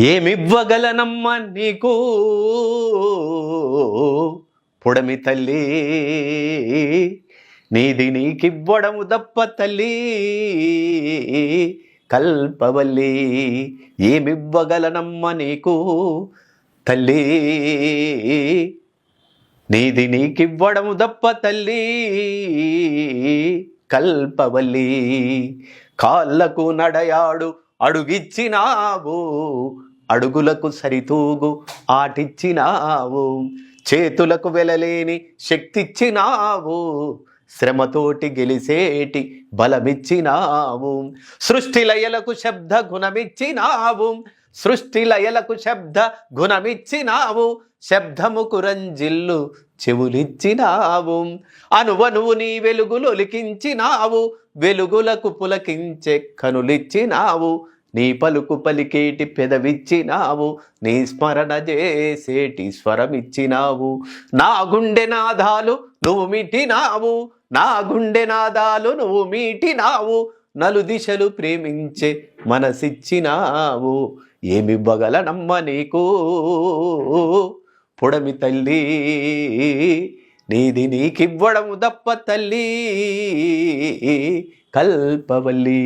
ఏమివ్వగలనమ్మ నీకు పొడమి తల్లి, నీది నీకివ్వడము దప్ప తల్లి కల్పవల్లి. ఏమివ్వగలనమ్మ నీకు తల్లి, నీది నీకివ్వడము దప్ప తల్లి కల్పవల్లి. కాళ్ళకు నడయాడు అడుగిచ్చినావు, అడుగులకు సరితూగు ఆటిచ్చినావు. చేతులకు వెలలేని శక్తిచ్చినావు, శ్రమతోటి గెలిసేటి బలమిచ్చినావు. సృష్టి లయలకు శబ్ద గుణమిచ్చినావు, సృష్టి లయలకు శబ్ద గుణమిచ్చినావు. శబ్దముకు రంజిల్లు చెవులిచ్చినావు, అనువనువు నీ వెలుగులు ఒలికించినావు. వెలుగులకు పులకించే కనులిచ్చినావు, నీ పలుకు పలికేటి పెదవిచ్చినావు. నీ స్మరణ చేసేటి స్వరమిచ్చినావు. నా గుండె నాదాలు నువ్వు మీటినావు, నా గుండె నాదాలు నువ్వు మీటినావు. నలు దిశలు ప్రేమించే మనసిచ్చినావు. ఏమివ్వగలనమ్మ నీకు పొడమి తల్లి, నీది నీకివ్వడము దప్ప తల్లి కల్పవల్లి.